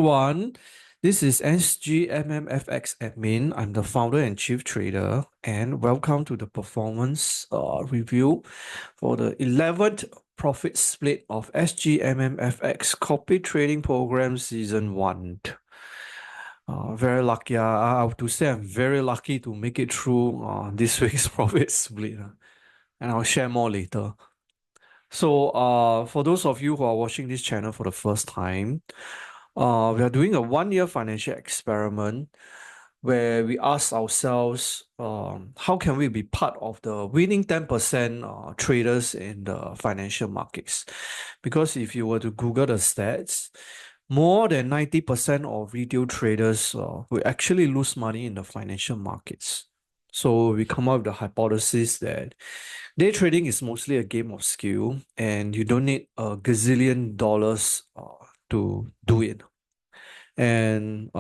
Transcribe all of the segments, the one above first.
Everyone, this is SGMMFX admin. I'm the founder and chief trader, and welcome to the performance review for the 11th profit split of SGMMFX Copy Trading Program Season 1. Very lucky. I have to say I'm very lucky to make it through this week's profit split. And I'll share more later. So, for those of you who are watching this channel for the first time, we are doing a 1-year financial experiment where we ask ourselves, how can we be part of the winning 10% traders in the financial markets? Because if you were to Google the stats, more than 90% of retail traders will actually lose money in the financial markets. So we come up with the hypothesis that day trading is mostly a game of skill, and you don't need a gazillion dollars to do it. And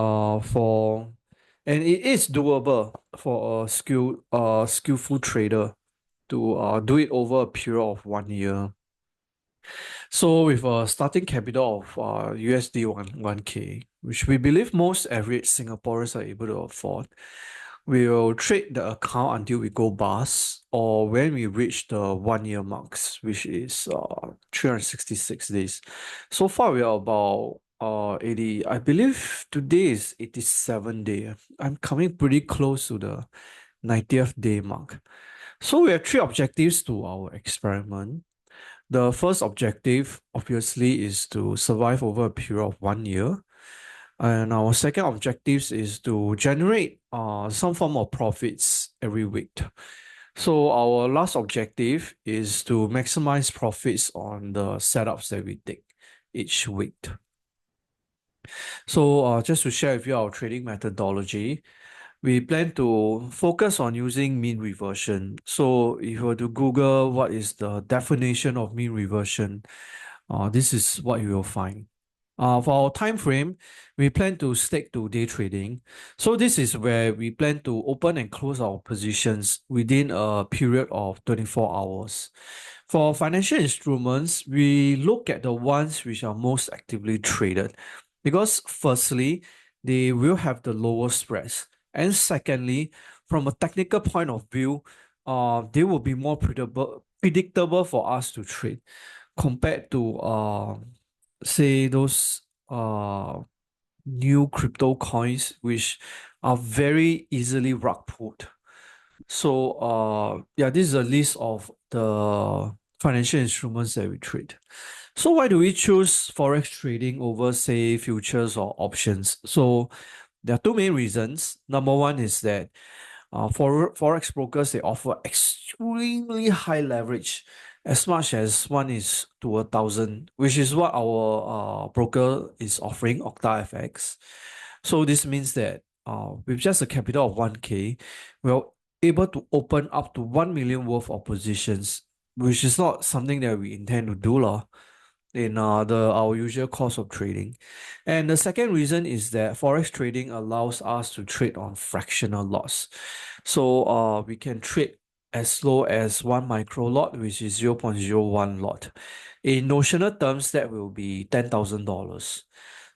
it is doable for a skillful trader to do it over a period of 1 year. So with a starting capital of USD 1K, which we believe most average Singaporeans are able to afford, we will trade the account until we go bust or when we reach the 1 year marks, which is 366 days. So far, we are about 80. I believe today is 87 day. I'm coming pretty close to the 90th day mark. So we have three objectives to our experiment. The first objective, obviously, is to survive over a period of 1 year. And our second objective is to generate some form of profits every week. So our last objective is to maximize profits on the setups that we take each week. So just to share with you our trading methodology, we plan to focus on using mean reversion. So if you were to Google what is the definition of mean reversion, this is what you will find. For our time frame, we plan to stick to day trading. So this is where we plan to open and close our positions within a period of 24 hours. For financial instruments, we look at the ones which are most actively traded because firstly, they will have the lowest spreads. And secondly, from a technical point of view, they will be more predictable for us to trade compared to say those new crypto coins which are very easily rug pulled. So yeah, this is a list of the financial instruments that we trade. So why do we choose forex trading over, say, futures or options? So there are two main reasons. Number one is that for forex brokers, they offer extremely high leverage, as much as 1:1,000, which is what our broker is offering, OctaFX. So this means that with just a capital of 1K, we're able to open up to 1 million worth of positions, which is not something that we intend to do in our usual course of trading. And the second reason is that forex trading allows us to trade on fractional lots. So we can trade as low as 1 micro lot, which is 0.01 lot. In notional terms, that will be $10,000.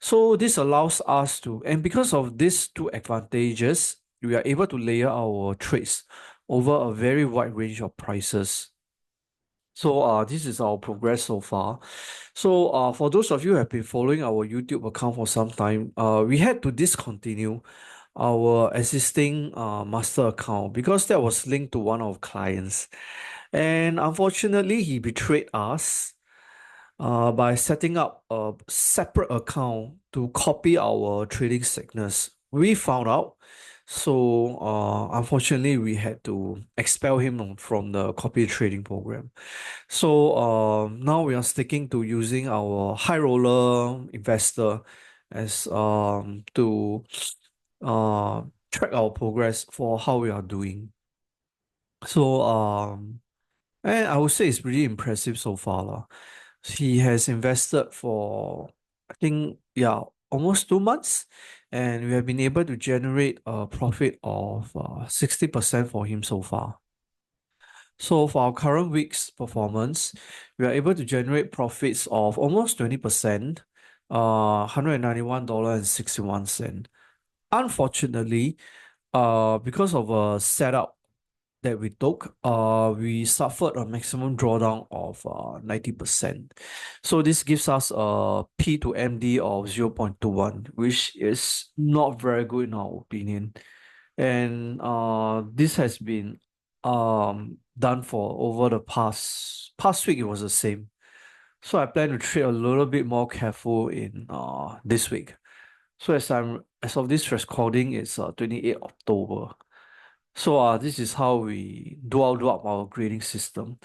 So this allows us to, and because of these two advantages, we are able to layer our trades over a very wide range of prices. So this is our progress so far. So for those of you who have been following our YouTube account for some time, we had to discontinue our existing master account because that was linked to one of our clients. And unfortunately, he betrayed us by setting up a separate account to copy our trading signals. We found out. So unfortunately, we had to expel him from the copy trading program. So now we are sticking to using our high roller investor as to track our progress for how we are doing. So and I would say it's pretty impressive so far lah. He has invested for, I think, yeah, almost 2 months, and we have been able to generate a profit of 60% for him so far. So for our current week's performance, we are able to generate profits of almost 20%. $191.61. Unfortunately, because of a setup that we took, we suffered a maximum drawdown of 90%. So this gives us a P to MD of 0.21, which is not very good in our opinion. And this has been done for over the past week. It was the same. So I plan to trade a little bit more careful in this week. So as of this recording, it's 28th October. So this is how we do up our grading system.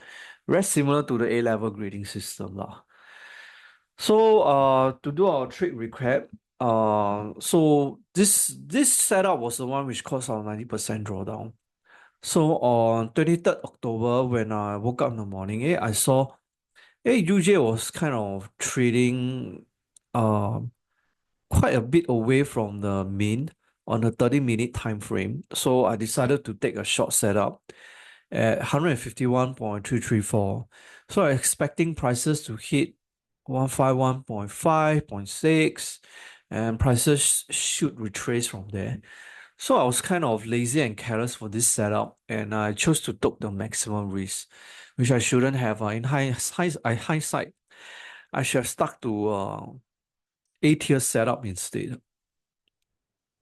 Very similar to the A-level grading system lah. So to do our trade recap, so this setup was the one which caused our 90% drawdown. So on 23rd October, when I woke up in the morning, I saw UJ was kind of trading quite a bit away from the mean on a 30-minute time frame. So I decided to take a short setup at 151.334. So I'm expecting prices to hit 151.5, point 6, and prices should retrace from there. So I was kind of lazy and careless for this setup, and I chose to take the maximum risk, which I shouldn't have. In hindsight, I should have stuck to A-tier setup instead.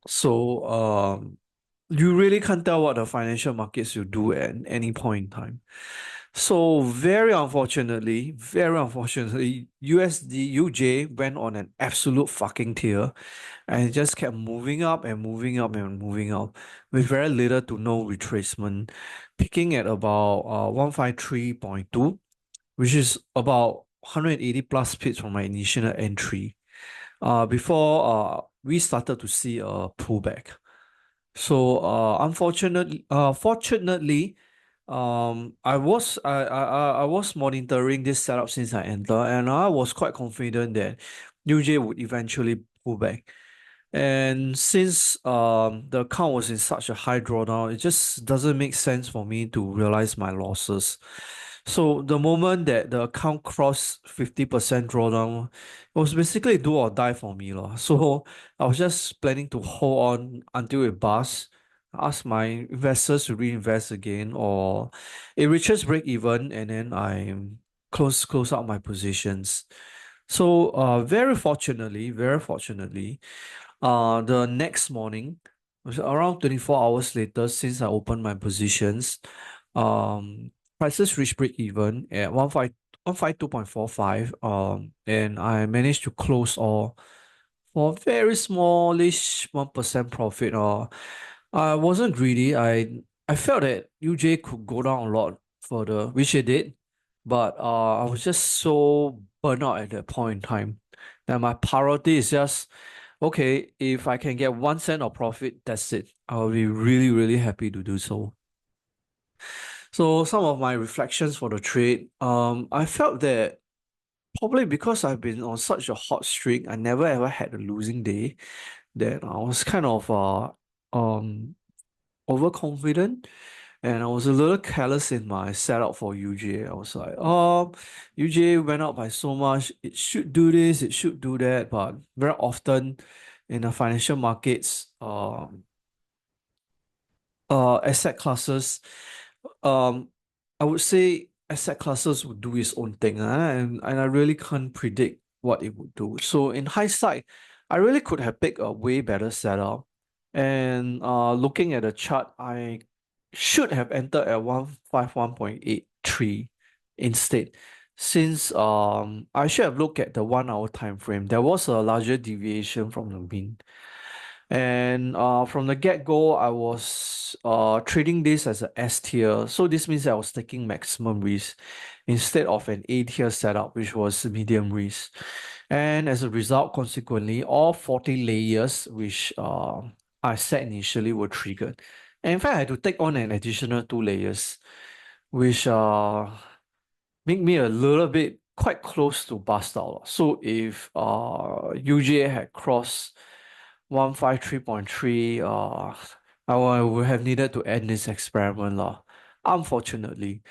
So you really can't tell what the financial markets will do at any point in time. So very unfortunately, UJ went on an absolute fucking tear and it just kept moving up and moving up and moving up with very little to no retracement, peaking at about 153.2, which is about 180 plus pips from my initial entry. Before we started to see a pullback. So fortunately, I was monitoring this setup since I entered, and I was quite confident that UJ would eventually pull back. And since the account was in such a high drawdown, it just doesn't make sense for me to realize my losses. So the moment that the account crossed 50% drawdown, it was basically do or die for me, lor. So I was just planning to hold on until it busts, ask my investors to reinvest again, or it reaches break even, and then I close out my positions. So very fortunately, the next morning, was around 24 hours later, since I opened my positions, um, prices reached break even at 152.45. And I managed to close all for very smallish 1% profit. I wasn't greedy. I felt that UJ could go down a lot further, which it did, but I was just so burnt out at that point in time that my priority is just okay, if I can get 1 cent of profit, that's it. I'll be really, really happy to do so. So some of my reflections for the trade, I felt that probably because I've been on such a hot streak, I never ever had a losing day, that I was kind of um overconfident and I was a little careless in my setup for UJ. I was like, UJ went up by so much, it should do this, it should do that, but very often in the financial markets, asset classes, um, I would say asset classes would do its own thing, and I really can't predict what it would do. So in hindsight, I really could have picked a way better setup. And looking at the chart, I should have entered at 151.83 instead. Since I should have looked at the 1 hour time frame. There was a larger deviation from the mean. And from the get-go, I was trading this as a S tier. So this means I was taking maximum risk instead of an A tier setup, which was medium risk. And as a result, consequently, all 40 layers which I set initially were triggered. And in fact, I had to take on an additional 2 layers, which make me a little bit quite close to bust out. So if UJ had crossed 153.3, I would have needed to end this experiment lah, unfortunately.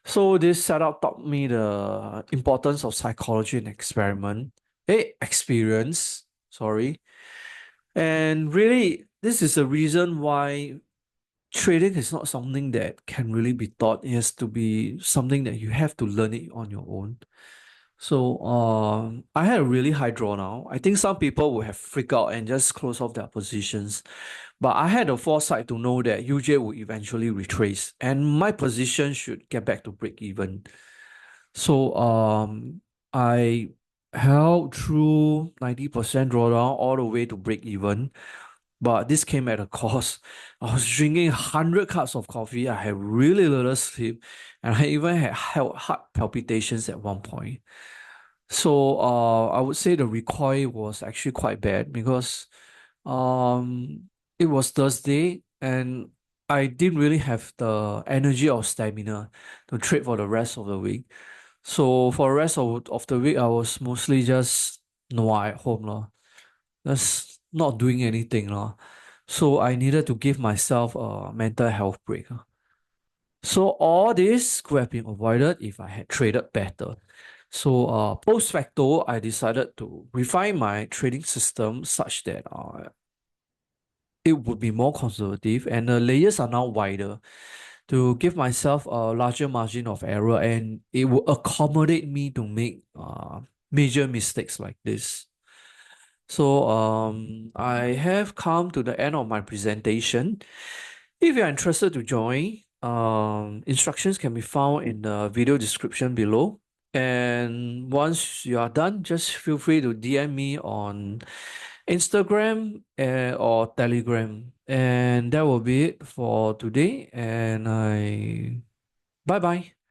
So this setup taught me the importance of psychology and experiment. experience. Sorry. And really, this is the reason why trading is not something that can really be taught. It has to be something that you have to learn it on your own. So I had a really high draw now. I think some people would have freaked out and just close off their positions. But I had the foresight to know that UJ would eventually retrace and my position should get back to break even. So I held through 90% drawdown all the way to break even. But this came at a cost. I was drinking 100 cups of coffee. I had really little sleep, and I even had heart palpitations at one point. So I would say the recoil was actually quite bad because um, it was Thursday and I didn't really have the energy or stamina to trade for the rest of the week. So for the rest of the week, I was mostly just nua at home lah. Just not doing anything lah. So I needed to give myself a mental health break. So all this could have been avoided if I had traded better. So post facto, I decided to refine my trading system such that it would be more conservative and the layers are now wider to give myself a larger margin of error and it will accommodate me to make major mistakes like this. So I have come to the end of my presentation. If you're interested to join, instructions can be found in the video description below. And once you are done, just feel free to DM me on Instagram or Telegram. And that will be it for today. And bye bye.